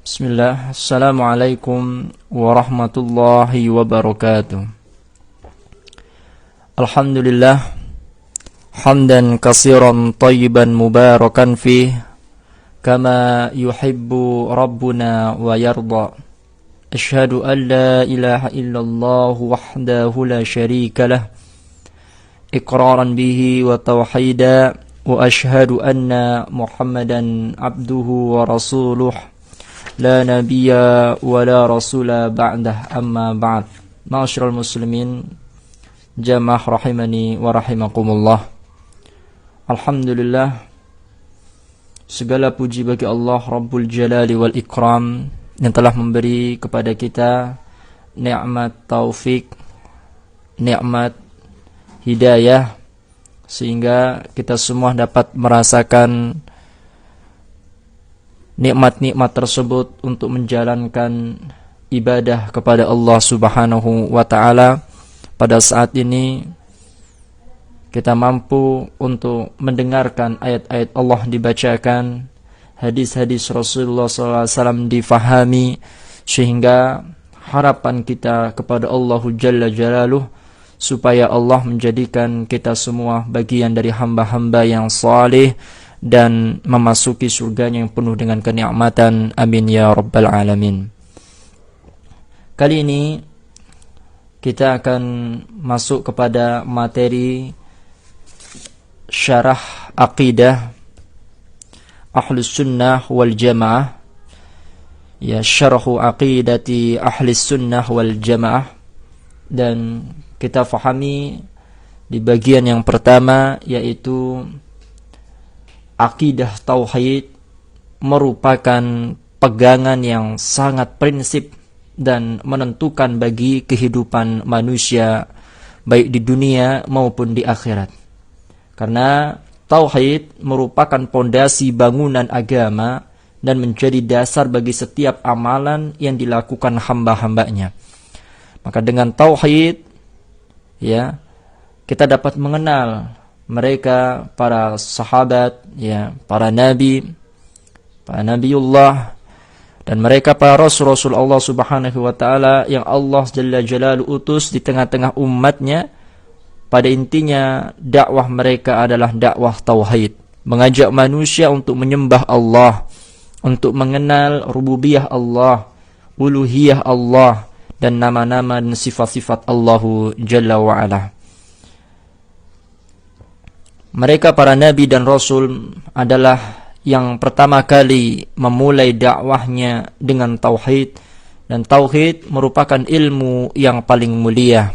Bismillah, Assalamualaikum warahmatullahi wabarakatuh. Alhamdulillah, hamdan katsiran tayyiban mubarakan fih, kama yuhibbu rabbuna wa yarda. Ashhadu an la ilaha illallah wahdahu la syarika lah, iqraran bihi wa tauhida, wa ashhadu anna Muhammadan abduhu wa rasuluh. La nabiyya wa la rasula ba'dah, amma ba'd. Ma'asyiral muslimin, jamaah rahimani wa rahimakumullah. Alhamdulillah, segala puji bagi Allah Rabbul Jalali wal Ikram yang telah memberi kepada kita nikmat taufik, nikmat hidayah, sehingga kita semua dapat merasakan nikmat-nikmat tersebut untuk menjalankan ibadah kepada Allah Subhanahu wa ta'ala. Pada saat ini kita mampu untuk mendengarkan ayat-ayat Allah dibacakan, hadis-hadis Rasulullah SAW difahami, sehingga harapan kita kepada Allah Jalla Jalaluh supaya Allah menjadikan kita semua bagian dari hamba-hamba yang saleh dan memasuki surganya yang penuh dengan kenikmatan. Amin ya rabbal alamin. Kali ini kita akan masuk kepada materi syarah aqidah Ahlus Sunnah wal Jamaah, ya, syarhu aqidati Ahlus Sunnah wal Jamaah. Dan kita fahami di bagian yang pertama, yaitu akidah tauhid merupakan pegangan yang sangat prinsip dan menentukan bagi kehidupan manusia baik di dunia maupun di akhirat. Karena tauhid merupakan pondasi bangunan agama dan menjadi dasar bagi setiap amalan yang dilakukan hamba-hambanya. Maka dengan tauhid, ya, kita dapat mengenal mereka, para sahabat, ya, para nabi, para nabiullah, dan mereka para rasul-rasul Allah Subhanahu wa ta'ala yang Allah Jalla Jalaluhu utus di tengah-tengah umatnya. Pada intinya dakwah mereka adalah dakwah tauhid, mengajak manusia untuk menyembah Allah, untuk mengenal rububiyah Allah, uluhiyah Allah, dan nama-nama dan sifat-sifat Allahu Jalla wa ala. Mereka para nabi dan rasul adalah yang pertama kali memulai dakwahnya dengan tauhid, dan tauhid merupakan ilmu yang paling mulia.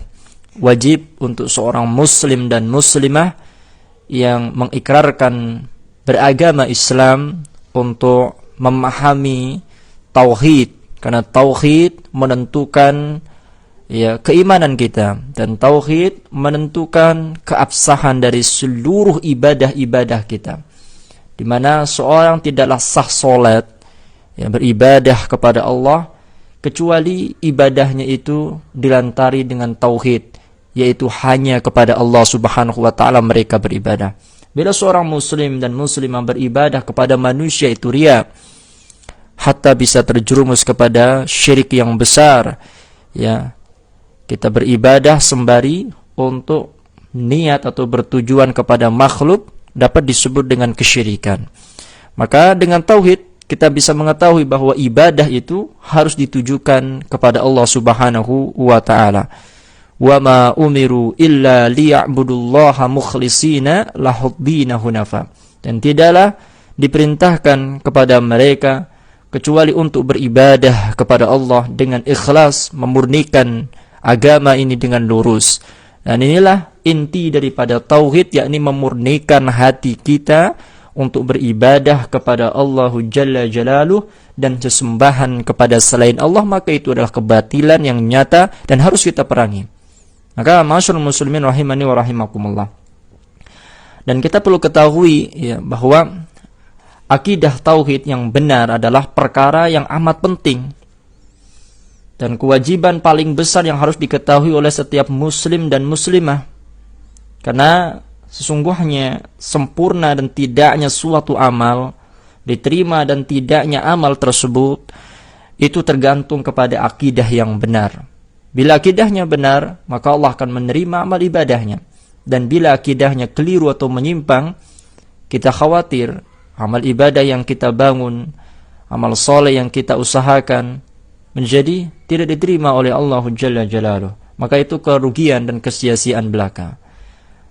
Wajib untuk seorang muslim dan muslimah yang mengikrarkan beragama Islam untuk memahami tauhid, karena tauhid menentukan, ya, keimanan kita, dan tauhid menentukan keabsahan dari seluruh ibadah-ibadah kita. Di mana seorang tidaklah sah salat, ya, beribadah kepada Allah kecuali ibadahnya itu dilantari dengan tauhid, yaitu hanya kepada Allah Subhanahu wa ta'ala mereka beribadah. Bila seorang muslim dan muslimah beribadah kepada manusia itu riya, hatta bisa terjerumus kepada syirik yang besar, ya. Kita beribadah sembari untuk niat atau bertujuan kepada makhluk dapat disebut dengan kesyirikan. Maka dengan tauhid kita bisa mengetahui bahwa ibadah itu harus ditujukan kepada Allah Subhanahu wa ta'ala. Wa ma umiru illa liya'budullaha mukhlishina lahuddina hunafa. Dan tidaklah diperintahkan kepada mereka kecuali untuk beribadah kepada Allah dengan ikhlas, memurnikan agama ini dengan lurus. Dan inilah inti daripada tauhid, yakni memurnikan hati kita untuk beribadah kepada Allah Jalla Jalaluh, dan sesembahan kepada selain Allah, maka itu adalah kebatilan yang nyata dan harus kita perangi. Maka ma'asyiral muslimin rahimani wa rahimakumullah. Dan kita perlu ketahui, ya, bahwa akidah tauhid yang benar adalah perkara yang amat penting dan kewajiban paling besar yang harus diketahui oleh setiap muslim dan muslimah. Karena sesungguhnya sempurna dan tidaknya suatu amal, diterima dan tidaknya amal tersebut itu tergantung kepada akidah yang benar. Bila akidahnya benar, maka Allah akan menerima amal ibadahnya. Dan bila akidahnya keliru atau menyimpang, kita khawatir amal ibadah yang kita bangun, amal soleh yang kita usahakan, menjadi tidak diterima oleh Allah Jalla Jalaluh. Maka itu kerugian dan kesia-siaan belaka.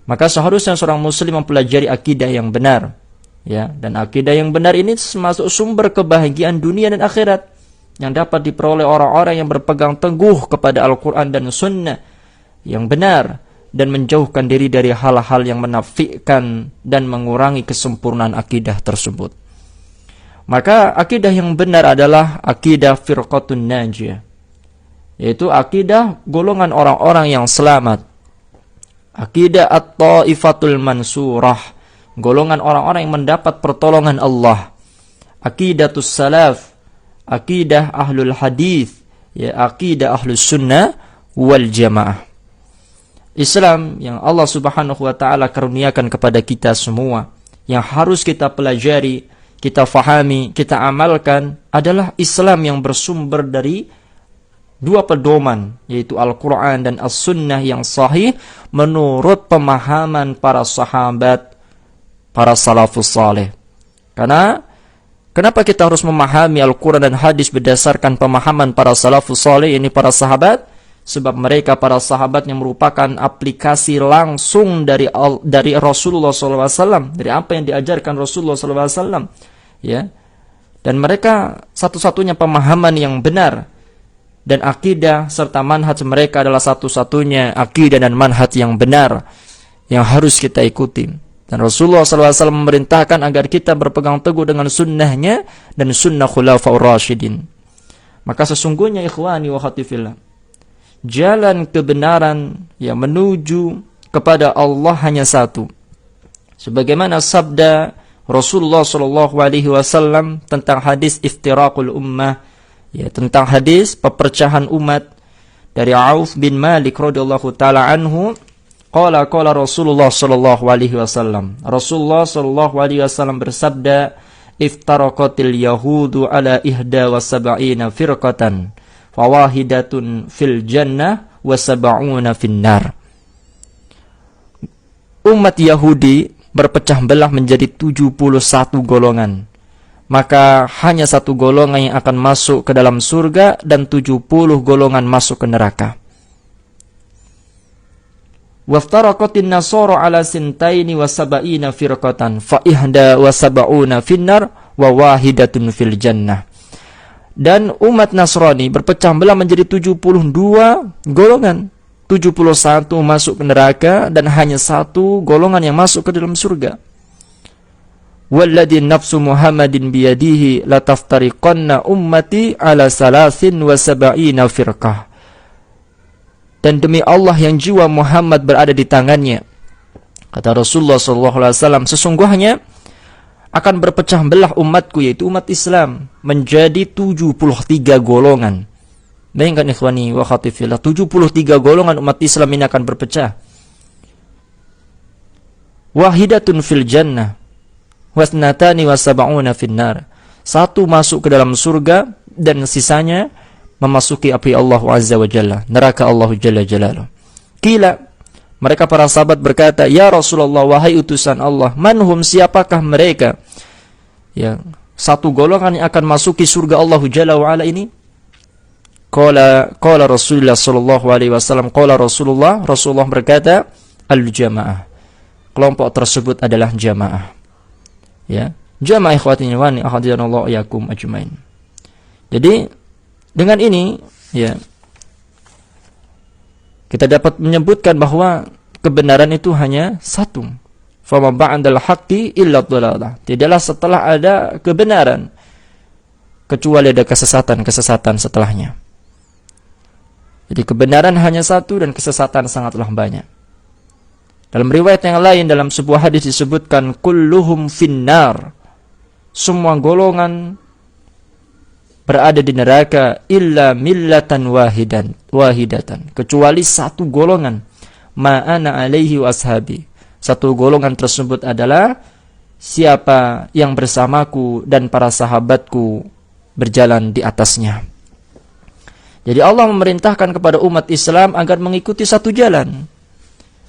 Maka seharusnya seorang muslim mempelajari akidah yang benar, ya, dan akidah yang benar ini termasuk sumber kebahagiaan dunia dan akhirat yang dapat diperoleh orang-orang yang berpegang teguh kepada Al-Quran dan Sunnah yang benar dan menjauhkan diri dari hal-hal yang menafikan dan mengurangi kesempurnaan akidah tersebut. Maka akidah yang benar adalah akidah firqatun najiyah, yaitu akidah golongan orang-orang yang selamat. Akidah at-taifatul mansurah, golongan orang-orang yang mendapat pertolongan Allah. Akidatus salaf, akidah ahlul hadis, ya, akidah ahlus sunnah wal jamaah. Islam yang Allah Subhanahu wa taala karuniakan kepada kita semua, yang harus kita pelajari, kita fahami, kita amalkan adalah Islam yang bersumber dari dua pedoman, yaitu Al-Quran dan As-Sunnah yang sahih menurut pemahaman para sahabat, para salafus saleh. Karena kenapa kita harus memahami Al-Quran dan hadis berdasarkan pemahaman para salafus saleh, ini para sahabat? Sebab mereka para sahabat yang merupakan aplikasi langsung dari Rasulullah SAW, dari apa yang diajarkan Rasulullah SAW, ya. Dan mereka satu-satunya pemahaman yang benar, dan akidah serta manhaj mereka adalah satu-satunya akidah dan manhaj yang benar yang harus kita ikuti. Dan Rasulullah SAW memerintahkan agar kita berpegang teguh dengan sunnahnya dan sunnah khulafaur rasyidin. Maka sesungguhnya ikhwani wa akhwati fillah, jalan kebenaran yang menuju kepada Allah hanya satu. Sebagaimana sabda Rasulullah SAW tentang hadis iftiraqul ummah, ya, tentang hadis pepercahan umat dari Auf bin Malik radhiyallahu taala anhu, qala Rasulullah sallallahu alaihi wasallam, Rasulullah sallallahu alaihi wasallam bersabda, iftaraqatil yahudu ala ihda wa sab'ina firqatan fawahidatun fil jannah wa sab'una fin nar. Umat Yahudi berpecah belah menjadi 71 golongan. Maka hanya satu golongan yang akan masuk ke dalam surga dan 70 golongan masuk ke neraka. Waftaraqatin nasara ala sintaini wa sab'ina firqatan fa ihda wa sab'una finnar wa wahidatun fil jannah. Dan umat Nasrani berpecah belah menjadi 72 golongan. 71 masuk ke neraka dan hanya satu golongan yang masuk ke dalam surga. Walladhi nafsu Muhammadin biyadihi lataftariqanna ummati ala salasin wa sab'ina firqah. Dan demi Allah yang jiwa Muhammad berada di tangannya, kata Rasulullah SAW, sesungguhnya akan berpecah belah umatku, yaitu umat Islam, menjadi 73 golongan. Bayangkan ikhwani wa akhwati fillah, 73 golongan umat Islam ini akan berpecah. Wahidatun fil jannah wasnatani wa sab'una finnar. Satu masuk ke dalam surga dan sisanya memasuki api Allah Azza wa Jalla, neraka Allah Jalla Jalaluh. Kila, mereka para sahabat berkata, ya Rasulullah, wahai utusan Allah, manhum, siapakah mereka? Ya, satu golongan yang akan masuki surga Allah Jalla wa Ala ini? Qala Rasulullah sallallahu alaihi wasallam, Rasulullah berkata, al-jamaah. Kelompok tersebut adalah jamaah. Ya, jamaah ikhwati wa akhwatillah yakum ajmain. Jadi dengan ini, ya, kita dapat menyebutkan bahwa kebenaran itu hanya satu. Fama ba'dal haqqi illa dhalalah. Tidaklah setelah ada kebenaran kecuali ada kesesatan setelahnya. Jadi kebenaran hanya satu dan kesesatan sangatlah banyak. Dalam riwayat yang lain, dalam sebuah hadis disebutkan kulluhum finnar. Semua golongan berada di neraka illa millatan wahidatan, kecuali satu golongan, ma'ana alaihi wa ashabi. Satu golongan tersebut adalah siapa yang bersamaku dan para sahabatku berjalan di atasnya. Jadi Allah memerintahkan kepada umat Islam agar mengikuti satu jalan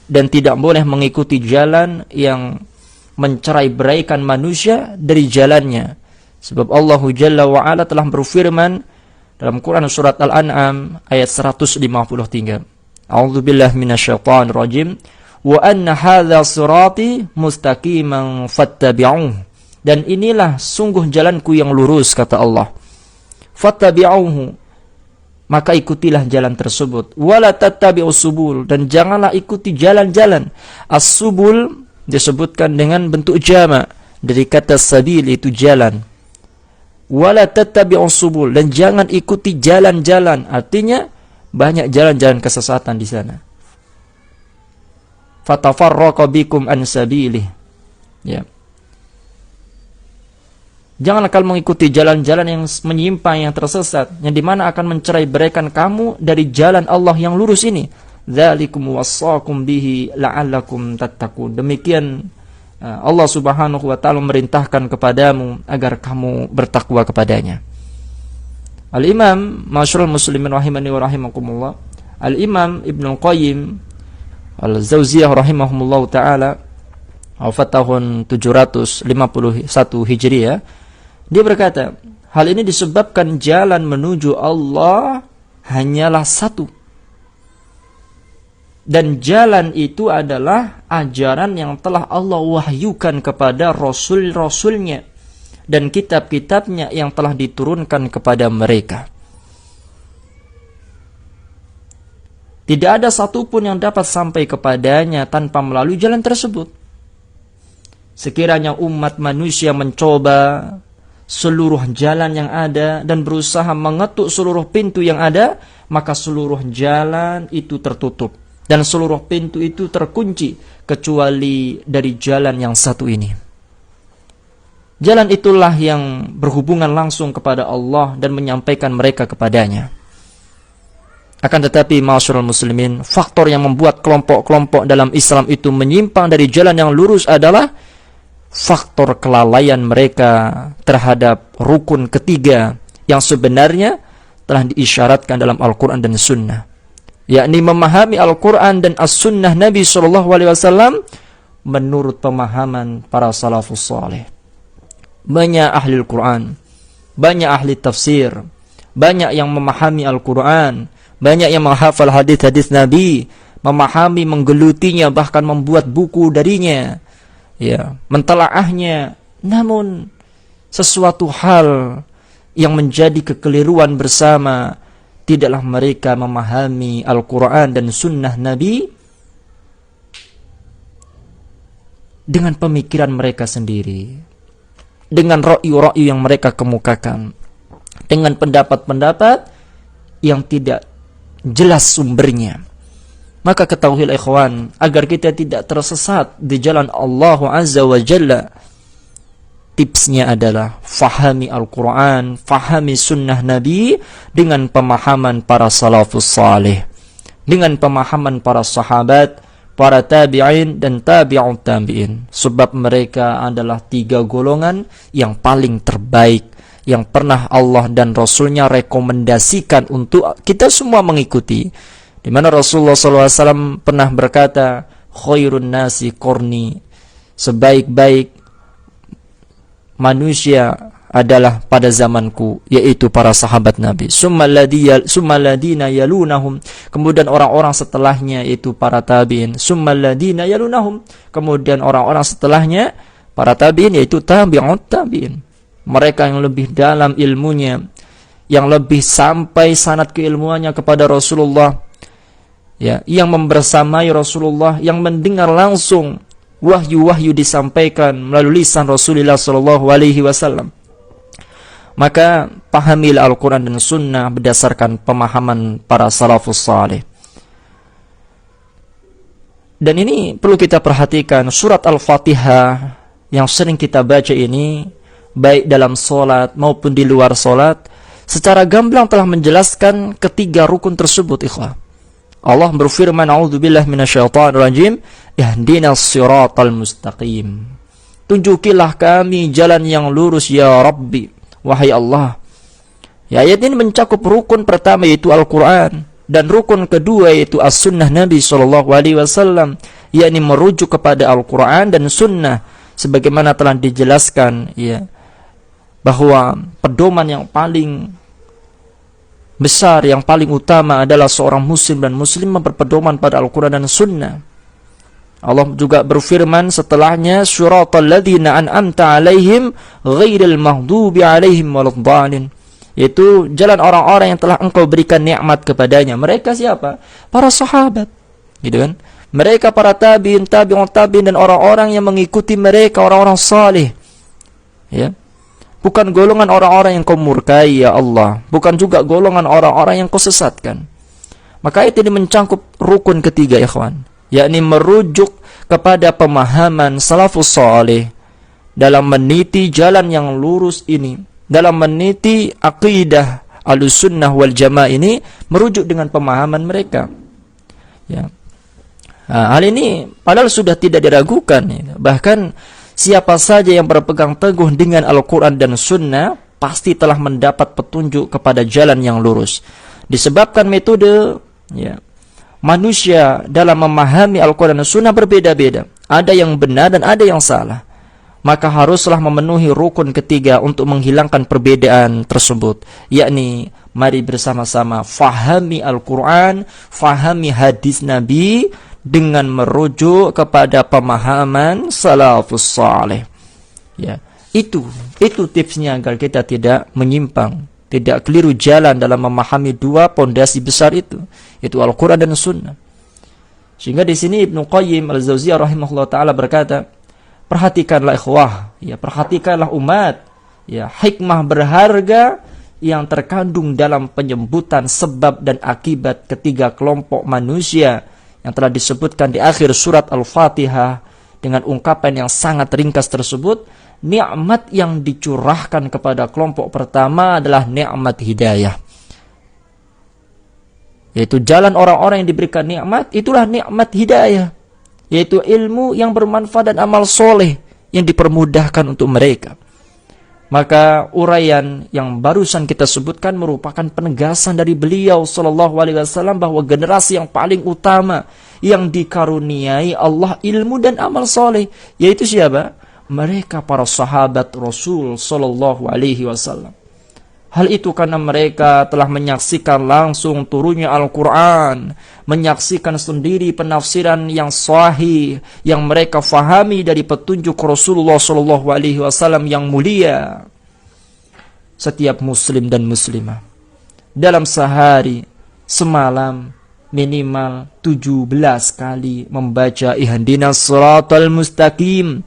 dan tidak boleh mengikuti jalan yang mencerai-beraikan manusia dari jalannya. Sebab Allah Jalla wa Ala telah berfirman dalam Quran surat Al-An'am ayat 153. A'udzubillahi minasyaitonir rajim. Wa anna hadza sirati mustaqiman fattabi'uhu. Dan inilah sungguh jalanku yang lurus, kata Allah. Fattabi'uhu, maka ikutilah jalan tersebut. Wala tattabi'us subul, dan janganlah ikuti jalan-jalan. As-subul disebutkan dengan bentuk jama' dari kata sabil, itu jalan. Wala tattabi'us subul, dan jangan ikuti jalan-jalan, artinya banyak jalan-jalan kesesatan di sana. Fatafarraqa bikum an sabilih. Ya. Janganlah kalian mengikuti jalan-jalan yang menyimpang, yang tersesat, yang dimana akan mencerai-beraikan kamu dari jalan Allah yang lurus ini. Dzalikum wassaqum bihi la'allakum tattaqun. Demikian Allah Subhanahu wa taala memerintahkan kepadamu agar kamu bertakwa kepadanya. Al-Imam Masyarul Muslimin rahimani wa rahimakumullah, Al-Imam Ibnu Qayyim Al-Jauziyah rahimahumullah taala, wafat tahun 751 Hijriah, dia berkata, hal ini disebabkan jalan menuju Allah hanyalah satu. Dan jalan itu adalah ajaran yang telah Allah wahyukan kepada Rasul-Rasulnya dan kitab-kitabnya yang telah diturunkan kepada mereka. Tidak ada satupun yang dapat sampai kepadanya tanpa melalui jalan tersebut. Sekiranya umat manusia mencoba seluruh jalan yang ada dan berusaha mengetuk seluruh pintu yang ada, maka seluruh jalan itu tertutup dan seluruh pintu itu terkunci kecuali dari jalan yang satu ini. Jalan itulah yang berhubungan langsung kepada Allah dan menyampaikan mereka kepadanya. Akan tetapi ma'asyiral muslimin, faktor yang membuat kelompok-kelompok dalam Islam itu menyimpang dari jalan yang lurus adalah faktor kelalaian mereka terhadap rukun ketiga yang sebenarnya telah diisyaratkan dalam Al-Quran dan Sunnah, yakni memahami Al-Quran dan As-Sunnah Nabi SAW menurut pemahaman para salafus salih. Banyak ahli Al-Quran, banyak ahli tafsir, banyak yang memahami Al-Quran, banyak yang menghafal hadis-hadis Nabi, memahami, menggelutinya, bahkan membuat buku darinya, ya, mentelaahnya. Namun sesuatu hal yang menjadi kekeliruan bersama, tidaklah mereka memahami Al-Quran dan Sunnah Nabi dengan pemikiran mereka sendiri, dengan ra'yu-ra'yu yang mereka kemukakan, dengan pendapat-pendapat yang tidak jelas sumbernya. Maka ketahuilah ikhwan, agar kita tidak tersesat di jalan Allah Azza wa Jalla, tipsnya adalah fahami Al-Quran, fahami Sunnah Nabi dengan pemahaman para salafus salih, dengan pemahaman para sahabat, para tabi'in dan tabi'ut tabi'in. Sebab mereka adalah tiga golongan yang paling terbaik, yang pernah Allah dan Rasulnya rekomendasikan untuk kita semua mengikuti. Di mana Rasulullah SAW pernah berkata, khairun nasi qarni, sebaik-baik manusia adalah pada zamanku, yaitu para sahabat Nabi. Summa ladina yalunahum, kemudian orang-orang setelahnya, yaitu para tabi'in. Summa ladina yalunahum, kemudian orang-orang setelahnya para tabi'in, yaitu tabi'ut tabi'in. Mereka yang lebih dalam ilmunya, yang lebih sampai sanad keilmuannya kepada Rasulullah, ya, yang membersamai Rasulullah, yang mendengar langsung wahyu-wahyu disampaikan melalui lisan Rasulullah SAW. Maka pahamilah Al-Quran dan Sunnah berdasarkan pemahaman para salafus salih. Dan ini perlu kita perhatikan, surat Al-Fatihah yang sering kita baca ini, baik dalam solat maupun di luar solat, secara gamblang telah menjelaskan ketiga rukun tersebut, ikhwah. Allah berfirman, a'udzubillahi minasyaitonirrajim, ihdinas siratal mustaqim. Tunjukilah kami jalan yang lurus ya Rabbi, wahai Allah. Ya, ayat ini mencakup rukun pertama yaitu Al-Quran, dan rukun kedua yaitu As-Sunnah Nabi SAW, yakni merujuk kepada Al-Quran dan Sunnah, sebagaimana telah dijelaskan, ya, bahwa pedoman yang paling besar, yang paling utama adalah seorang muslim dan muslimah berpedoman pada Al-Quran dan Sunnah. Allah juga berfirman setelahnya, syuratal ladzina an'amta alaihim ghairil maghdubi alaihim waladdallin, yaitu jalan orang-orang yang telah engkau berikan nikmat kepadanya. Mereka siapa? Para sahabat, gitu kan? Mereka para tabi'in, tabi'un tabi'in, dan orang-orang yang mengikuti mereka, orang-orang saleh. Ya. Bukan golongan orang-orang yang kau murkai, ya Allah. Bukan juga golongan orang-orang yang kau sesatkan. Maka ayat ini mencangkup rukun ketiga, ikhwan, yakni merujuk kepada pemahaman salafus saleh dalam meniti jalan yang lurus ini, dalam meniti akidah Ahlussunnah wal Jamaah ini, merujuk dengan pemahaman mereka. Ya. Nah, hal ini padahal sudah tidak diragukan, ya. Bahkan siapa saja yang berpegang teguh dengan Al-Quran dan Sunnah pasti telah mendapat petunjuk kepada jalan yang lurus. Disebabkan metode, ya, manusia dalam memahami Al-Quran dan Sunnah berbeda-beda. Ada yang benar dan ada yang salah. Maka haruslah memenuhi rukun ketiga untuk menghilangkan perbedaan tersebut, yakni mari bersama-sama fahami Al-Quran, fahami hadis Nabi dengan merujuk kepada pemahaman salafus saleh. Ya, itu tipsnya agar kita tidak menyimpang, tidak keliru jalan dalam memahami dua pondasi besar itu Al-Quran dan Sunnah. Sehingga di sini Ibnu Qayyim Al-Jauziyah rahimahullah taala berkata, perhatikanlah ikhwah, ya, perhatikanlah umat, ya, hikmah berharga yang terkandung dalam penyebutan sebab dan akibat ketiga kelompok manusia yang telah disebutkan di akhir surat Al-Fatihah dengan ungkapan yang sangat ringkas tersebut. Nikmat yang dicurahkan kepada kelompok pertama adalah nikmat hidayah, yaitu jalan orang-orang yang diberikan nikmat, itulah nikmat hidayah, yaitu ilmu yang bermanfaat dan amal soleh yang dipermudahkan untuk mereka. Maka uraian yang barusan kita sebutkan merupakan penegasan dari beliau sallallahu alaihi wasallam bahwa generasi yang paling utama yang dikaruniai Allah ilmu dan amal soleh, yaitu siapa? Mereka para sahabat Rasul sallallahu alaihi wasallam. Hal itu karena mereka telah menyaksikan langsung turunnya Al-Quran, menyaksikan sendiri penafsiran yang sahih yang mereka fahami dari petunjuk Rasulullah SAW yang mulia. Setiap muslim dan muslimah dalam sehari semalam minimal 17 kali membaca ihdinas siratal mustaqim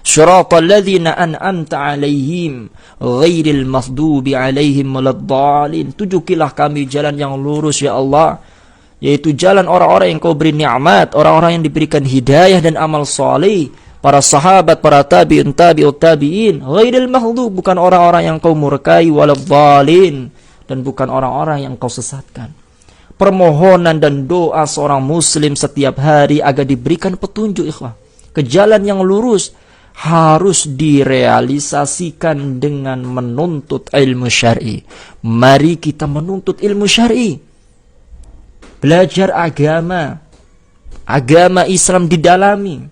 syiratal ladzina an'amta alaihim ghairil maghdubi alaihim waladdallin. Tunjukilah kami jalan yang lurus ya Allah, yaitu jalan orang-orang yang kau beri nikmat, orang-orang yang diberikan hidayah dan amal saleh, para sahabat, para tabi'in, tabi'ut tabi'in, ghairil maghdub, bukan orang-orang yang kau murkai, waladdallin, dan bukan orang-orang yang kau sesatkan. Permohonan dan doa seorang muslim setiap hari agar diberikan petunjuk, ikhwah, ke jalan yang lurus, harus direalisasikan dengan menuntut ilmu syar'i. Mari kita menuntut ilmu syar'i. Belajar agama Islam didalami.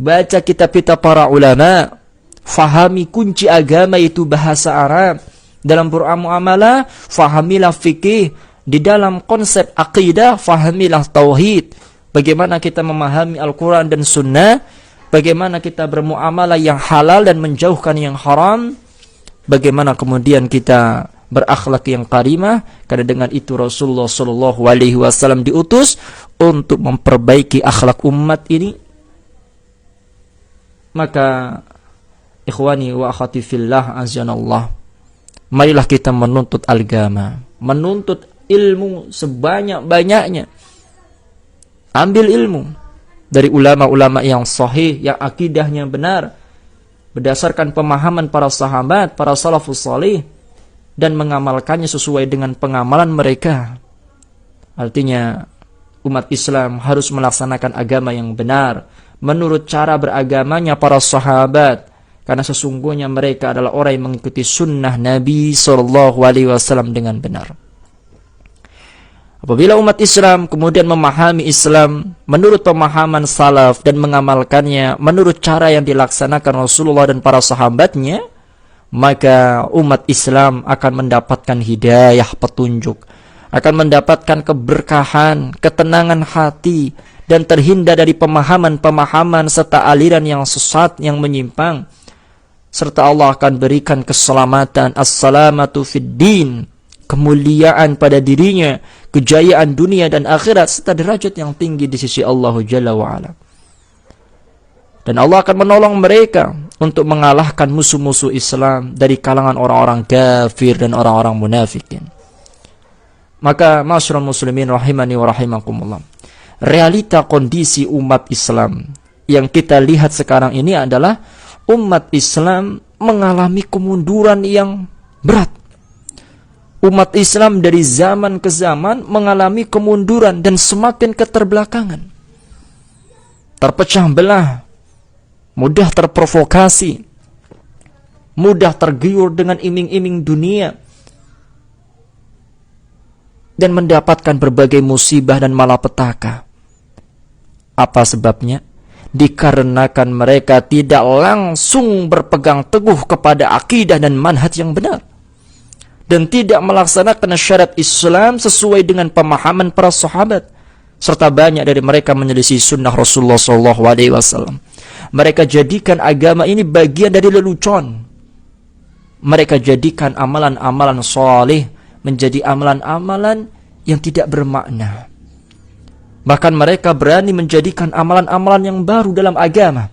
Baca kitab-kitab para ulama. Fahami kunci agama itu bahasa Arab. Dalam bermuamalah, fahamilah fikih. Di dalam konsep akidah, fahamilah tauhid. Bagaimana kita memahami Al-Quran dan Sunnah, bagaimana kita bermuamalah yang halal dan menjauhkan yang haram, bagaimana kemudian kita berakhlak yang karimah, karena dengan itu Rasulullah SAW diutus untuk memperbaiki akhlak umat ini. Maka ikhwani wa akhwati fillah azanallah, marilah kita menuntut agama, menuntut ilmu sebanyak-banyaknya. Ambil ilmu dari ulama-ulama yang sahih, yang akidahnya benar, berdasarkan pemahaman para sahabat, para salafus salih, dan mengamalkannya sesuai dengan pengamalan mereka. Artinya, umat Islam harus melaksanakan agama yang benar, menurut cara beragamanya para sahabat, karena sesungguhnya mereka adalah orang yang mengikuti sunnah Nabi SAW dengan benar. Apabila umat Islam kemudian memahami Islam menurut pemahaman salaf dan mengamalkannya menurut cara yang dilaksanakan Rasulullah dan para sahabatnya, maka umat Islam akan mendapatkan hidayah petunjuk, akan mendapatkan keberkahan, ketenangan hati, dan terhindar dari pemahaman-pemahaman serta aliran yang sesat, yang menyimpang. Serta Allah akan berikan keselamatan, as-salamatu fid din, kemuliaan pada dirinya, kejayaan dunia dan akhirat, serta derajat yang tinggi di sisi Allah Jalla wa'ala. Dan Allah akan menolong mereka untuk mengalahkan musuh-musuh Islam dari kalangan orang-orang kafir dan orang-orang munafikin. Maka ma'asyiral muslimin rahimani wa rahimakumullah, realita kondisi umat Islam yang kita lihat sekarang ini adalah umat Islam mengalami kemunduran yang berat. Umat Islam dari zaman ke zaman mengalami kemunduran dan semakin keterbelakangan. Terpecah belah, mudah terprovokasi, mudah tergiur dengan iming-iming dunia, dan mendapatkan berbagai musibah dan malapetaka. Apa sebabnya? Dikarenakan mereka tidak langsung berpegang teguh kepada akidah dan manhaj yang benar, dan tidak melaksanakan syariat Islam sesuai dengan pemahaman para sahabat, serta banyak dari mereka menyelisih sunnah Rasulullah SAW. Mereka jadikan agama ini bagian dari lelucon. Mereka jadikan amalan-amalan saleh menjadi amalan-amalan yang tidak bermakna. Bahkan mereka berani menjadikan amalan-amalan yang baru dalam agama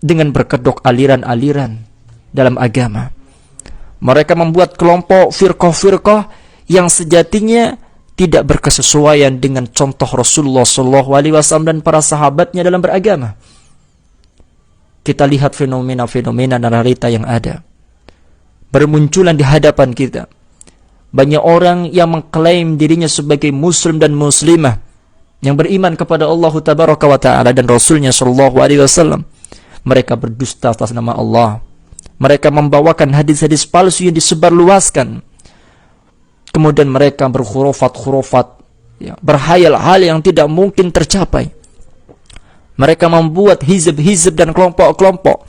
dengan berkedok aliran-aliran dalam agama. Mereka membuat kelompok firqah-firqah yang sejatinya tidak berkesesuaian dengan contoh Rasulullah SAW dan para sahabatnya dalam beragama. Kita lihat fenomena-fenomena dan realita yang ada bermunculan di hadapan kita. Banyak orang yang mengklaim dirinya sebagai muslim dan muslimah yang beriman kepada Allah Tabaraka wa Ta'ala dan Rasulnya SAW. Mereka berdusta atas nama Allah. Mereka membawakan hadis-hadis palsu yang disebarluaskan. Kemudian mereka berkhurafat-khurafat, ya, berhayal-hal yang tidak mungkin tercapai. Mereka membuat hizb-hizb dan kelompok-kelompok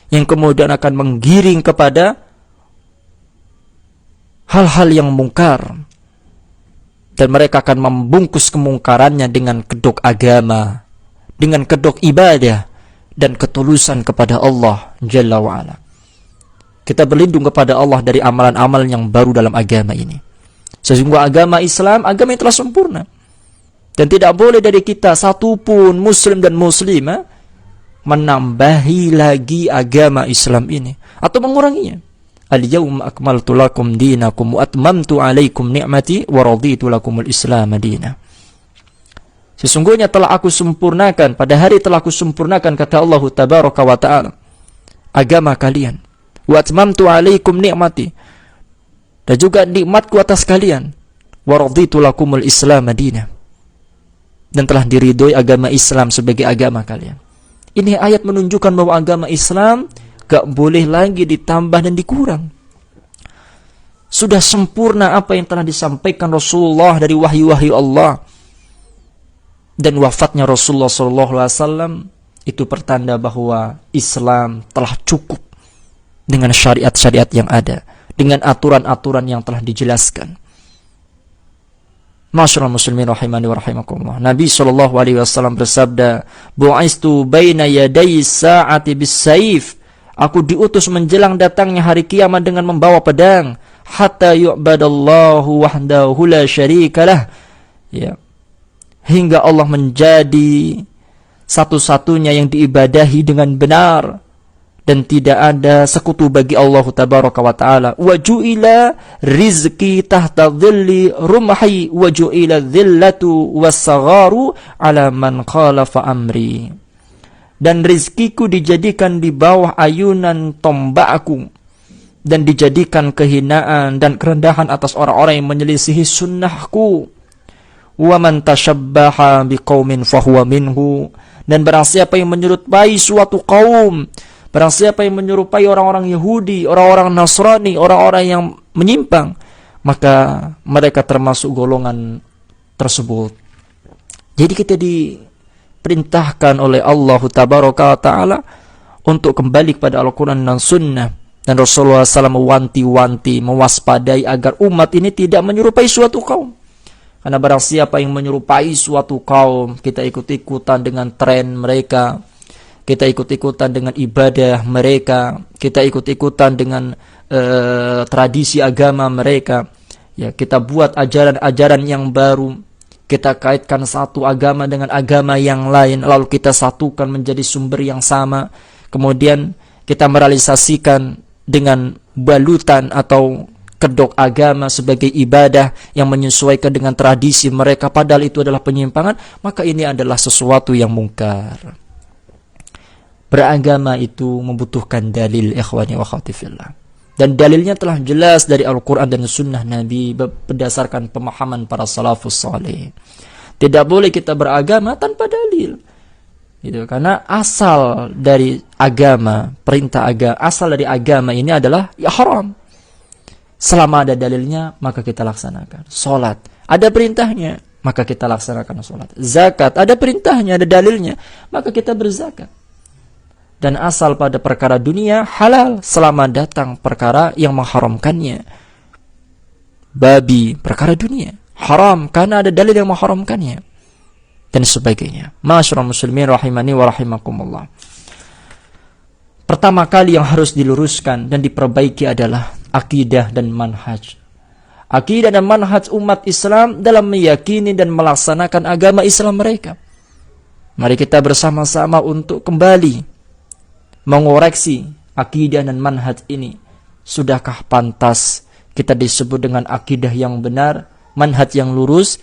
yang kemudian akan menggiring kepada hal-hal yang mungkar, dan mereka akan membungkus kemungkarannya dengan kedok agama, dengan kedok ibadah dan ketulusan kepada Allah Jalla wa'ala. Kita berlindung kepada Allah dari amalan-amalan yang baru dalam agama ini. Sesungguhnya agama Islam, agama yang telah sempurna, dan tidak boleh dari kita satupun muslim dan muslimah menambahi lagi agama Islam ini atau menguranginya. Al-yawma akmaltu lakum dinakum wa atmamtu alaikum ni'mati wa raditu lakumul Islam dina. Sesungguhnya telah aku sempurnakan, pada hari telah aku sempurnakan, kata Allah Tabaraka wa Ta'ala, agama kalian. Wa atmamtu alaikum ni'mati, dan juga nikmatku atas kalian. Wa raditu lakumul Islam dina, dan telah diridhoi agama Islam sebagai agama kalian. Ini ayat menunjukkan bahwa agama Islam gak boleh lagi ditambah dan dikurang. Sudah sempurna apa yang telah disampaikan Rasulullah dari wahyu-wahyu Allah. Dan wafatnya Rasulullah SAW itu pertanda bahwa Islam telah cukup dengan syariat-syariat yang ada, dengan aturan-aturan yang telah dijelaskan. Masyaallah muslimin rahimani wa rahimakumullah. Nabi SAW bersabda, "Bu'istu baina yaday sa'ati bis-saif." Aku diutus menjelang datangnya hari kiamat dengan membawa pedang, hatta yu'badallahu wahdahu la syarikalah, ya, hingga Allah menjadi satu-satunya yang diibadahi dengan benar dan tidak ada sekutu bagi Allah Tabaraka wa Ta'ala. Wa ju'ila rizqi tahta dhilli rumhi wa ju'ila dhillatu was-sagharu ala man khalafa amri. Dan rizkiku dijadikan di bawah ayunan tombakku, dan dijadikan kehinaan dan kerendahan atas orang-orang yang menyelisihi sunnahku. Wa man tashabbaha biqaumin fahuwa minhu. Dan barang siapa yang menyerupai suatu kaum, barang siapa yang menyerupai orang-orang Yahudi, orang-orang Nasrani, orang-orang yang menyimpang, maka mereka termasuk golongan tersebut. Jadi kita diperintahkan oleh Allah Tabaraka wa Ta'ala untuk kembali kepada Al-Quran dan Sunnah. Dan Rasulullah SAW mewanti-wanti, mewaspadai agar umat ini tidak menyerupai suatu kaum. Karena barang siapa yang menyerupai suatu kaum, kita ikut-ikutan dengan tren mereka, kita ikut-ikutan dengan ibadah mereka, kita ikut-ikutan dengan tradisi agama mereka, ya, kita buat ajaran-ajaran yang baru, kita kaitkan satu agama dengan agama yang lain, lalu kita satukan menjadi sumber yang sama, kemudian kita merealisasikan dengan balutan atau kedok agama sebagai ibadah yang menyesuaikan dengan tradisi mereka, padahal itu adalah penyimpangan, maka ini adalah sesuatu yang mungkar. Beragama itu membutuhkan dalil, ikhwani wa akhwati fillah. Dan dalilnya telah jelas dari Al-Quran dan Sunnah Nabi berdasarkan pemahaman para salafus saleh. Tidak boleh kita beragama tanpa dalil. Gitu, karena asal dari agama, perintah agama, asal dari agama ini adalah ya haram. Selama ada dalilnya, maka kita laksanakan. Salat, ada perintahnya, maka kita laksanakan salat. Zakat, ada perintahnya, ada dalilnya, maka kita berzakat. Dan asal pada perkara dunia, halal, selama datang perkara yang mengharamkannya. Babi, perkara dunia, haram, karena ada dalil yang mengharamkannya. Dan sebagainya. Ma'asyiral muslimin rahimani wa rahimakumullah. Pertama kali yang harus diluruskan dan diperbaiki adalah akidah dan manhaj. Akidah dan manhaj umat Islam dalam meyakini dan melaksanakan agama Islam mereka. Mari kita bersama-sama untuk kembali mengoreksi akidah dan manhaj ini. Sudahkah pantas kita disebut dengan akidah yang benar, manhaj yang lurus?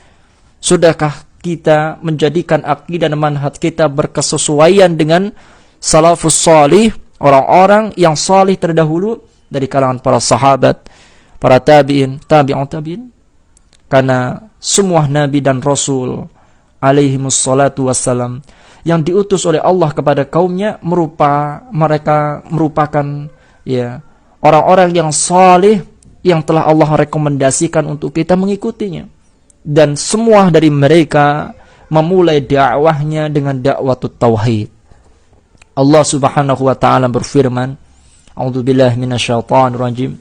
Sudahkah kita menjadikan akidah dan manhaj kita berkesesuaian dengan salafus salih, orang-orang yang salih terdahulu dari kalangan para sahabat, para tabi'in, tabi'un tabi'in? Karena semua nabi dan rasul alaihimus salatu wassalam yang diutus oleh Allah kepada kaumnya mereka merupakan ya orang-orang yang salih yang telah Allah rekomendasikan untuk kita mengikutinya. Dan semua dari mereka memulai dakwahnya dengan dakwatut tauhid. Allah Subhanahu wa taala berfirman, A'udzubillahi minasyaitonir rajim.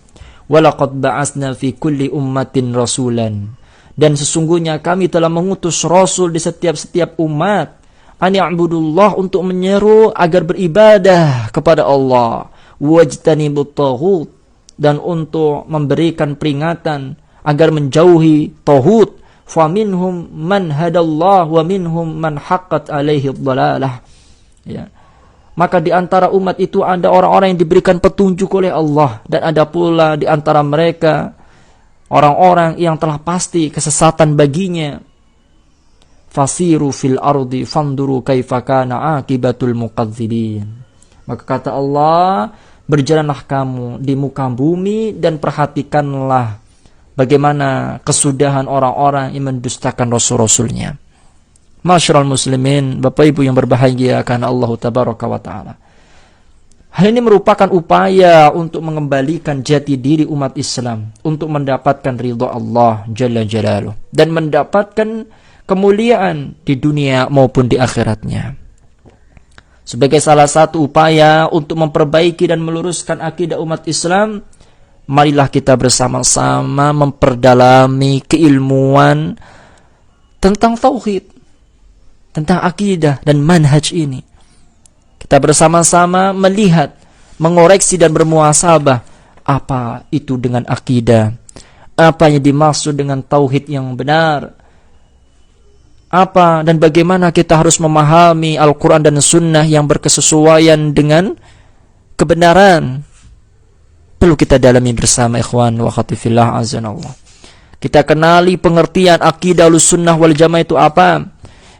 Walaqad ba'atsna fi kulli ummatin rasulan. Dan sesungguhnya kami telah mengutus rasul di setiap umat, an ya'budullah, untuk menyeru agar beribadah kepada Allah, wajtanibut taghut, dan untuk memberikan peringatan agar menjauhi taghut. Fa minhum man hadallah wa minhum man haqqat alaihi dhalalah. Ya. Maka di antara umat itu ada orang-orang yang diberikan petunjuk oleh Allah, dan ada pula di antara mereka orang-orang yang telah pasti kesesatan baginya. Fasiru fil ardi fanduru kaifa kana akibatul muqadzibin. Maka kata Allah, berjalanlah kamu di muka bumi dan perhatikanlah bagaimana kesudahan orang-orang yang mendustakan rasul-rasulnya. Ma'asyiral muslimin, Bapak Ibu yang berbahagia karena Allah Tabaraka wa Ta'ala. Hal ini merupakan upaya untuk mengembalikan jati diri umat Islam, untuk mendapatkan ridha Allah Jalla Jalaluh, dan mendapatkan kemuliaan di dunia maupun di akhiratnya. Sebagai salah satu upaya untuk memperbaiki dan meluruskan akidah umat Islam, marilah kita bersama-sama memperdalami keilmuan tentang tauhid, tentang akidah dan manhaj ini. Kita bersama-sama melihat, mengoreksi dan bermuhasabah apa itu dengan akidah, apa yang dimaksud dengan tauhid yang benar, apa dan bagaimana kita harus memahami Al-Quran dan Sunnah yang berkesesuaian dengan kebenaran. Perlu kita dalami bersama, ikhwan wa akhwati fillah azanallah. Kita kenali pengertian akidah Ahlussunnah wal Jamaah itu apa?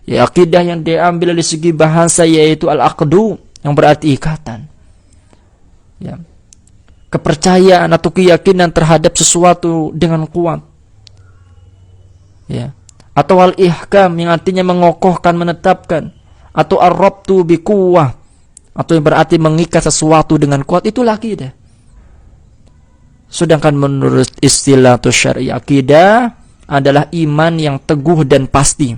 Ya, akidah yang diambil dari segi bahasa yaitu al-aqdu, yang berarti ikatan. Ya. Kepercayaan atau keyakinan terhadap sesuatu dengan kuat. Ya. Atau al-ihkam yang artinya mengokohkan, menetapkan. atau ar-rabtu biquwwah, atau yang berarti mengikat sesuatu dengan kuat, itulah akidah. Sedangkan menurut istilah syar'i, akidah adalah iman yang teguh dan pasti,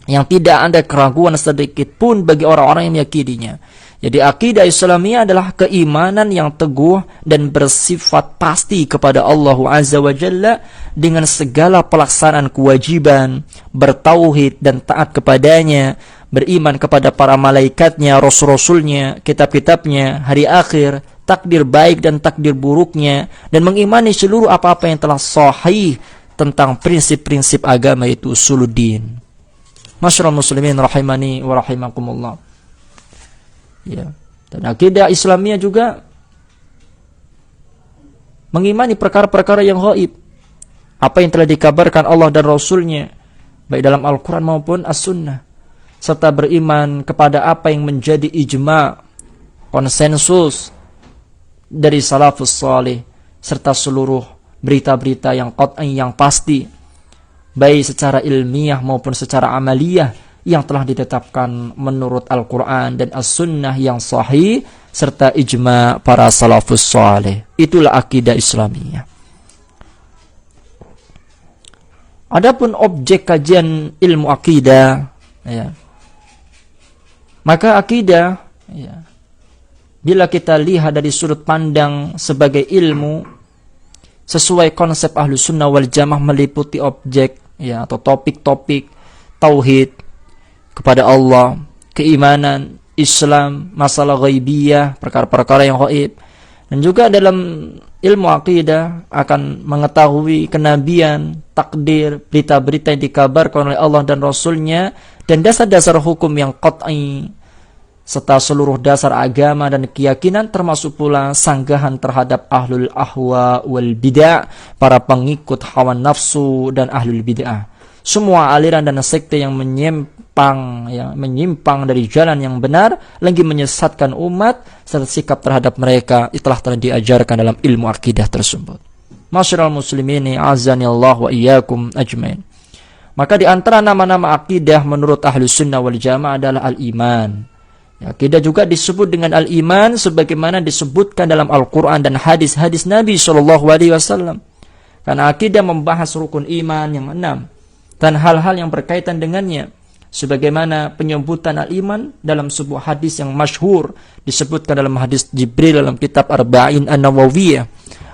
yang tidak ada keraguan sedikit pun bagi orang-orang yang meyakininya. Jadi akidah Islamiyah adalah keimanan yang teguh dan bersifat pasti kepada Allah Azza wa Jalla dengan segala pelaksanaan kewajiban, bertauhid dan taat kepadanya, beriman kepada para malaikatnya, rasul-rasulnya, kitab-kitabnya, hari akhir, takdir baik dan takdir buruknya, dan mengimani seluruh apa-apa yang telah sahih tentang prinsip-prinsip agama, itu usuluddin. Masyarul muslimin rahimani wa rahimakumullah. Ya. Dan akidah Islamiyah juga mengimani perkara-perkara yang gaib, apa yang telah dikabarkan Allah dan Rasulnya, baik dalam Al-Quran maupun As-Sunnah, serta beriman kepada apa yang menjadi ijma', konsensus dari salafus salih, serta seluruh berita-berita yang qat'i, yang pasti, baik secara ilmiah maupun secara amaliyah, yang telah ditetapkan menurut Al-Quran dan As-Sunnah yang sahih, serta ijma' para salafus salih. Itulah akidah Islamiyah. Adapun objek kajian ilmu akidah, ya, maka akidah, ya, bila kita lihat dari sudut pandang sebagai ilmu, sesuai konsep Ahlus Sunnah wal Jamaah, meliputi objek, ya, atau topik-topik tauhid kepada Allah, keimanan, Islam, masalah ghaibiyah, perkara-perkara yang gaib. Dan juga dalam ilmu akidah akan mengetahui kenabian, takdir, berita-berita yang dikabarkan oleh Allah dan Rasulnya, dan dasar-dasar hukum yang qat'i, serta seluruh dasar agama dan keyakinan, termasuk pula sanggahan terhadap ahlul ahwa wal bid'ah, para pengikut hawa nafsu dan ahlul bid'ah. Semua aliran dan sekte yang menyimpang dari jalan yang benar, lagi menyesatkan umat, serta sikap terhadap mereka telah diajarkan dalam ilmu akidah tersebut. Masyarul muslimini azanillah wa iyyakum ajmain. Maka di antara nama-nama akidah menurut Ahlus Sunnah wal Jamaah adalah al-iman. Ya, akidah juga disebut dengan al-iman sebagaimana disebutkan dalam Al-Quran dan hadis-hadis Nabi SAW. Karena akidah membahas rukun iman yang 6 dan hal-hal yang berkaitan dengannya, sebagaimana penyebutan al-iman dalam sebuah hadis yang masyhur, disebutkan dalam hadis Jibril dalam kitab Arba'in An-Nawawiyah.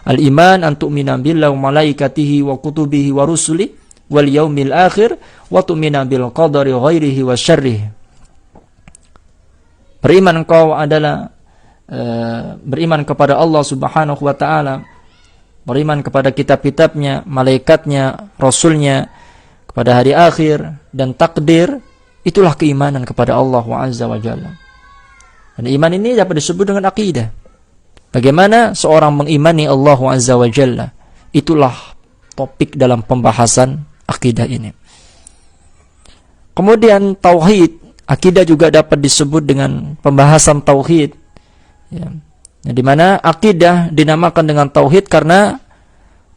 Al-iman an tu'mina billahi wa malaikatihi wa kutubihi wa rusuli wal yaumil akhir wa tu'mina bil qadari ghairihi wa syarrihi. Beriman engkau adalah beriman kepada Allah Subhanahu wa taala, beriman kepada kitab-kitabnya, malaikatnya, rasulnya, kepada hari akhir dan takdir. Itulah keimanan kepada Allah Azza wa Jalla. Dan iman ini dapat disebut dengan akidah. Bagaimana seorang mengimani Allah Azza wa Jalla, itulah topik dalam pembahasan akidah ini. Kemudian tauhid, akidah juga dapat disebut dengan pembahasan tauhid, ya. Di mana akidah dinamakan dengan tauhid karena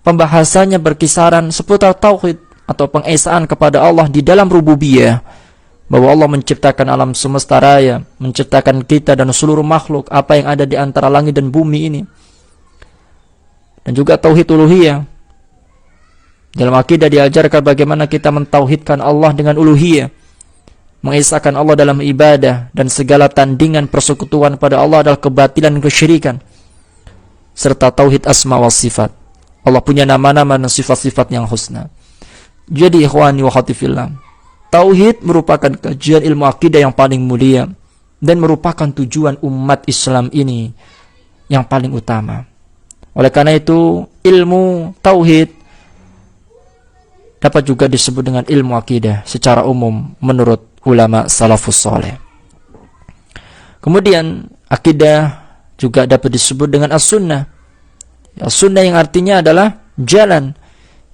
pembahasannya berkisaran seputar tauhid atau pengesaan kepada Allah di dalam rububiyah, bahwa Allah menciptakan alam semesta raya, menciptakan kita dan seluruh makhluk, apa yang ada di antara langit dan bumi ini. Dan juga tauhid uluhiyah. Dalam akidah diajarkan bagaimana kita mentauhidkan Allah dengan uluhiyah, mengesahkan Allah dalam ibadah, dan segala tandingan persekutuan pada Allah adalah kebatilan dan kesyirikan. Serta tauhid asma wa sifat. Allah punya nama-nama dan sifat-sifat yang husna. Jadi ikhwani wa akhwati fillah, tauhid merupakan kajian ilmu akidah yang paling mulia dan merupakan tujuan umat Islam ini yang paling utama. Oleh karena itu, ilmu tauhid dapat juga disebut dengan ilmu akidah secara umum menurut ulama salafus saleh. Kemudian akidah juga dapat disebut dengan as-sunnah. As-sunnah yang artinya adalah jalan,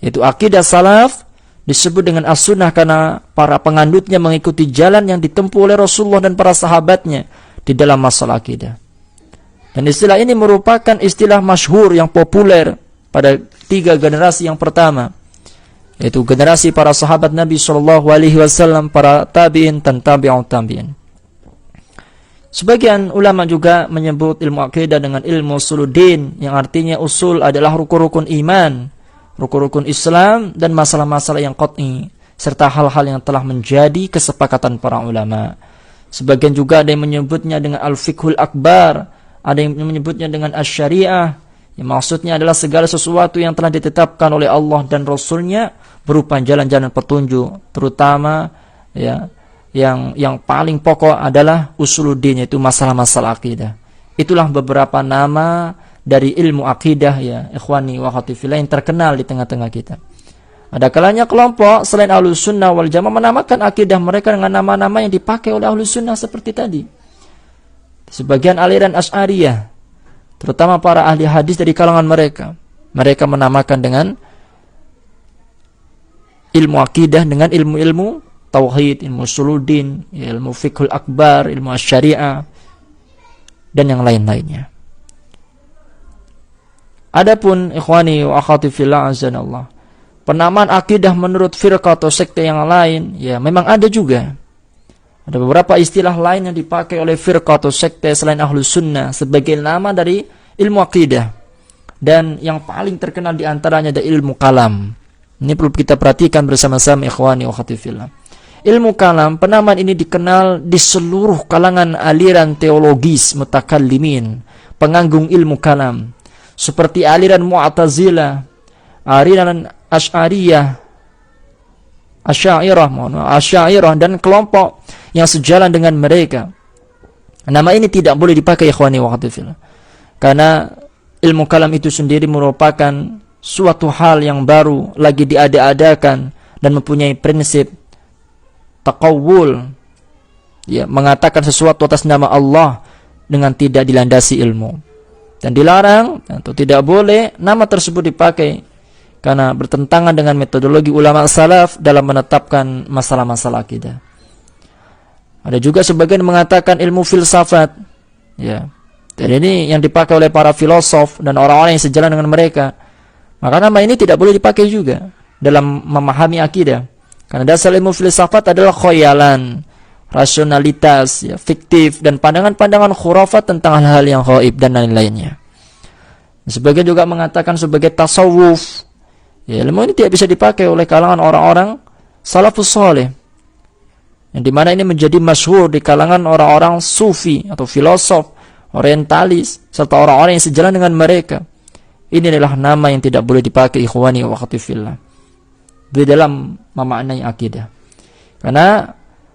yaitu akidah salaf disebut dengan as-sunnah karena para penganutnya mengikuti jalan yang ditempuh oleh Rasulullah dan para sahabatnya di dalam masalah akidah. Dan istilah ini merupakan istilah masyhur yang populer pada 3 generasi yang pertama, yaitu generasi para sahabat Nabi SAW, para tabi'in dan tabi'ut tabi'in. Sebagian ulama juga menyebut ilmu akidah dengan ilmu usuluddin, yang artinya usul adalah rukun-rukun iman, rukun-rukun Islam, dan masalah-masalah yang qat'i, serta hal-hal yang telah menjadi kesepakatan para ulama. Sebagian juga ada yang menyebutnya dengan al-fiqhul akbar, ada yang menyebutnya dengan asy-syariah, yang maksudnya adalah segala sesuatu yang telah ditetapkan oleh Allah dan Rasulnya berupa jalan-jalan petunjuk, terutama ya yang paling pokok adalah usuluddin, yaitu masalah-masalah akidah. Itulah beberapa nama dari ilmu akidah, ya ikhwani wa akhwati fillah, yang terkenal di tengah-tengah kita. Ada kalanya kelompok selain Ahlus Sunnah wal Jamaah menamakan akidah mereka dengan nama-nama yang dipakai oleh Ahlus Sunnah seperti tadi. Sebagian aliran Asy'ariyah, terutama para ahli hadis dari kalangan mereka menamakan dengan ilmu akidah dengan ilmu-ilmu tauhid, ilmu usuluddin, ilmu fiqhul akbar, ilmu asy-syariah, dan yang lain-lainnya. Adapun ikhwani wa akhwati fillah azanallah, penamaan akidah menurut firqah atau sekte yang lain, ya memang ada juga. Ada beberapa istilah lain yang dipakai oleh firqah atau sekte selain Ahlus Sunnah sebagai nama dari ilmu akidah. Dan yang paling terkenal di antaranya ada ilmu kalam. Ini perlu kita perhatikan bersama-sama ikhwani wa akhwati fillah. Ilmu kalam, penamaan ini dikenal di seluruh kalangan aliran teologis mutakallimin, penganggung ilmu kalam, seperti aliran Mu'tazilah, aliran Asy'ariyah dan kelompok yang sejalan dengan mereka. Nama ini tidak boleh dipakai ikhwani wa akhwati fillah, karena ilmu kalam itu sendiri merupakan suatu hal yang baru, lagi diada-adakan, dan mempunyai prinsip taqawul, ya, mengatakan sesuatu atas nama Allah dengan tidak dilandasi ilmu. Dan dilarang atau tidak boleh nama tersebut dipakai karena bertentangan dengan metodologi ulama salaf dalam menetapkan masalah-masalah akidah. Ada juga sebagian mengatakan ilmu filsafat, ya. Dan ini yang dipakai oleh para filosof dan orang-orang yang sejalan dengan mereka. Maka nama ini tidak boleh dipakai juga dalam memahami akidah. Karena dasar ilmu filsafat adalah khayalan, rasionalitas, ya, fiktif, dan pandangan-pandangan khurafat tentang hal-hal yang ghaib dan lain-lainnya. Sebagian juga mengatakan sebagai tasawuf. Ya, ilmu ini tidak bisa dipakai oleh kalangan orang-orang salafus saleh, yang dimana ini menjadi masyhur di kalangan orang-orang sufi atau filosof, orientalis, serta orang-orang yang sejalan dengan mereka. Ini adalah nama yang tidak boleh dipakai ikhwani wa akhwati fillah di dalam memaknai akidah. Karena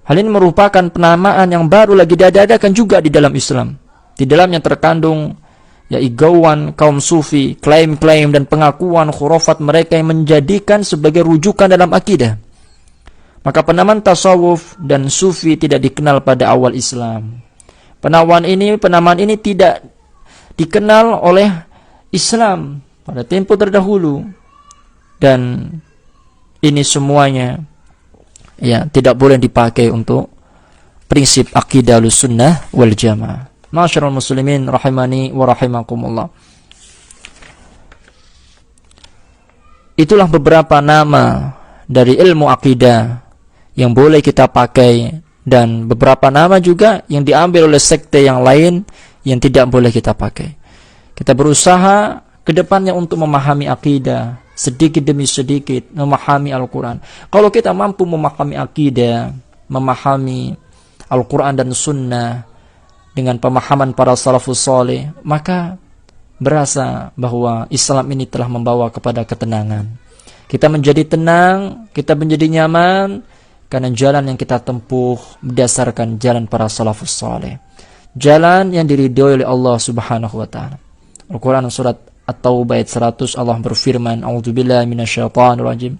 hal ini merupakan penamaan yang baru lagi diadakan juga di dalam Islam. Di dalamnya terkandung ya igauan kaum sufi, klaim-klaim dan pengakuan khurafat mereka yang menjadikan sebagai rujukan dalam akidah. Maka penamaan tasawuf dan sufi tidak dikenal pada awal Islam. Penamaan ini tidak dikenal oleh Islam pada tempo terdahulu, dan ini semuanya ya tidak boleh dipakai untuk prinsip akidah Ahlussunnah wal Jamaah. Ma'asyiral muslimin rahimani wa rahimakumullah. Itulah beberapa nama dari ilmu akidah yang boleh kita pakai, dan beberapa nama juga yang diambil oleh sekte yang lain yang tidak boleh kita pakai. Kita berusaha ke depannya untuk memahami akidah sedikit demi sedikit, memahami Al-Quran. Kalau kita mampu memahami akidah, memahami Al-Quran dan Sunnah dengan pemahaman para salafus saleh, maka berasa bahwa Islam ini telah membawa kepada ketenangan. Kita menjadi tenang, kita menjadi nyaman, karena jalan yang kita tempuh berdasarkan jalan para salafus saleh, jalan yang diridhoi oleh Allah Subhanahu wa taala. Al-Quran surat At-Taubah ayat 100, Allah berfirman, A'udzubillahi minasyaitonir rajim.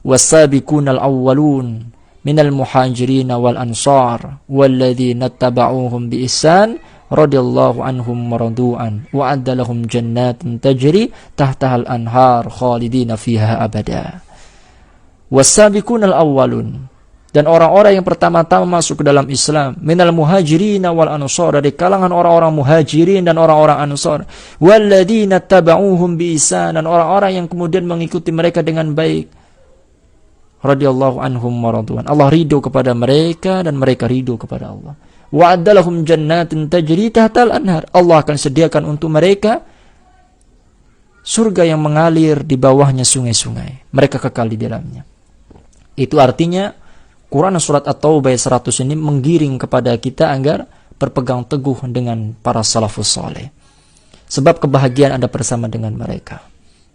Was-sabiqunal awwalun minal muhajirin wal ansar walladzina tabauhum bi ihsan radhiyallahu anhum wa radu'an wa adda lahum jannatin tajri tahtahal anhar khalidina fiha abada. Was-sabiqunal awwalun, dan orang-orang yang pertama-tama masuk ke dalam Islam, minal muhajirin wal ansar, dari kalangan orang-orang muhajirin dan orang-orang ansar, walladzina tabauhum bi ihsan, dan orang-orang yang kemudian mengikuti mereka dengan baik, radhiyallahu anhum wa radwan, Allah ridho kepada mereka dan mereka ridho kepada Allah. wa'adalahum jannatin tajri tahtal anhar. Allah akan sediakan untuk mereka surga yang mengalir di bawahnya sungai-sungai. Mereka kekal di dalamnya. Itu artinya Quran surat At-Taubah 100 ini menggiring kepada kita agar berpegang teguh dengan para salafus saleh. Sebab kebahagiaan ada bersama dengan mereka.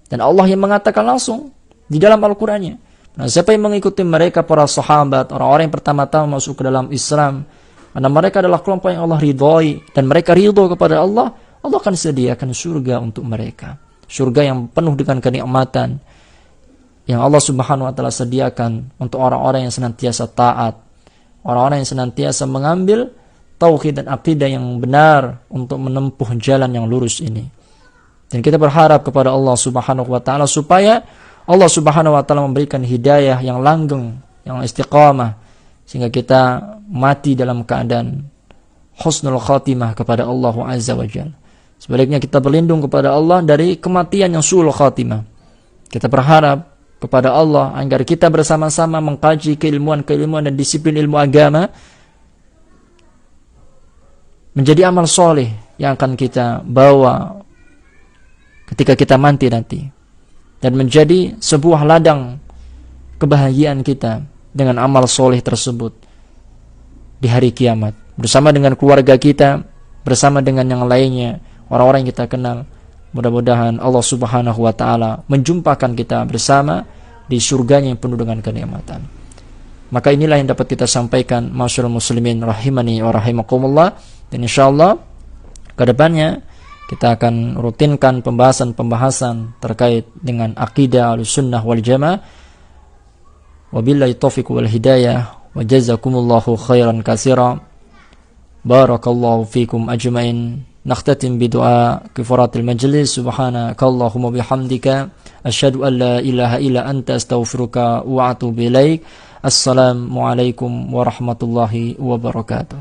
Dan Allah yang mengatakan langsung di dalam Al-Qur'annya. Nah, siapa yang mengikuti mereka, para sahabat, orang-orang yang pertama-tama masuk ke dalam Islam, karena mereka adalah kelompok yang Allah ridhoi dan mereka ridho kepada Allah, Allah akan sediakan surga untuk mereka. Surga yang penuh dengan kenikmatan yang Allah Subhanahu wa taala sediakan untuk orang-orang yang senantiasa taat, orang-orang yang senantiasa mengambil tauhid dan akidah yang benar untuk menempuh jalan yang lurus ini. Dan kita berharap kepada Allah Subhanahu wa taala supaya Allah Subhanahu wa taala memberikan hidayah yang langgeng, yang istiqamah, sehingga kita mati dalam keadaan husnul khatimah kepada Allah Azza wa Jalla. Sebaliknya kita berlindung kepada Allah dari kematian yang su'ul khatimah. Kita berharap kepada Allah agar kita bersama-sama mengkaji keilmuan-keilmuan dan disiplin ilmu agama menjadi amal soleh yang akan kita bawa ketika kita mati nanti, dan menjadi sebuah ladang kebahagiaan kita dengan amal soleh tersebut di hari kiamat, bersama dengan keluarga kita, bersama dengan yang lainnya, orang-orang yang kita kenal. Mudah-mudahan Allah Subhanahu wa taala menjumpakan kita bersama di surganya yang penuh dengan kenikmatan. Maka inilah yang dapat kita sampaikan, masyaallah muslimin rahimani wa rahimakumullah. Dan insyaallah ke depannya kita akan rutinkan pembahasan-pembahasan terkait dengan akidah Ahlussunnah wal Jamaah. Wabillahi taufiq wal hidayah wa jazakumullahu khairan katsira. Barakallahu fikum ajmain. نختتم بدعاء كفارة المجلس سبحانك اللهم وبحمدك أشهد أن لا إله إلا أنت أستغفرك وأتوب إليك. السلام عليكم ورحمة الله وبركاته.